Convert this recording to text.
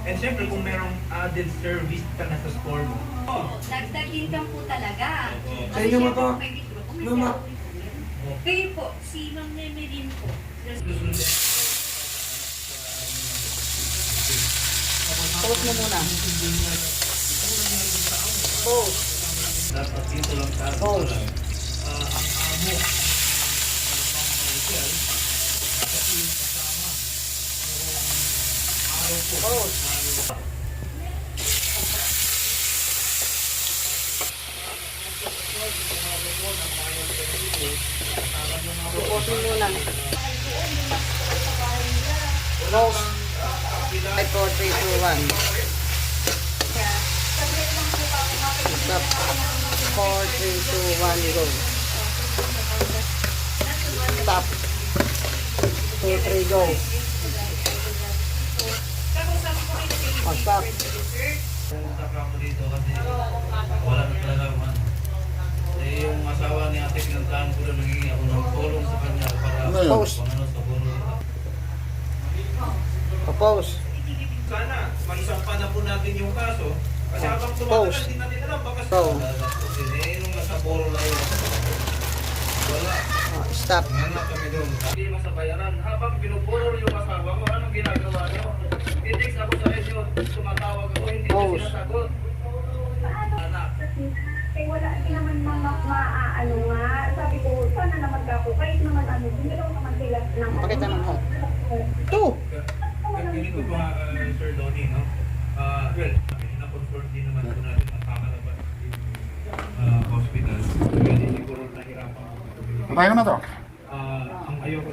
And syempre, kung merong added service ka na sa store mo. Dagdag income po talaga. Sa inyo mo to? May bitro po, may Mama. kayo po, si Ma'am Neme din po. Pause mo muna. Pause. Dapat dito lang tayo. Pause. Ang amo. Pause. Pause mo muna. Pause. 5, 4, 3, 2, 1. Stop. 4, 3, 2, 1, go. Stop. 2, 3, go. Oh, stop. Pumunta pa ako dito kasi wala na talaga man. Eh, yung asawa ni ate pinuntahan ko na naging ako ng tulong sa kanya para Pause. pangano sa puno. Pause. Sana, maisampan na po natin yung kaso. Kasi habang Pause. tumatagal, hindi natin alam. Baka Pause. eh, nung nasa puro lang yun. Wala. Oh, stop. Nga kami doon. Hindi masabayaran. Habang pinupuro yung asawa ko, anong ginagawa niyo? I-text ako sa inyo. Tumatawag ako, hindi ko Pause. sinasagot. Anak. Eh wala din naman maaano nga. Sabi ko, sana naman ako. Kahit naman ano, hindi daw naman sila ng Pakita ng hat. Two. Ganito pa, Sir Donnie, no? Well, na-confirm din naman po natin ang kakalabas hospital. Kaya siguro nahirapan ako. Patay ko na to. Ang ayaw ko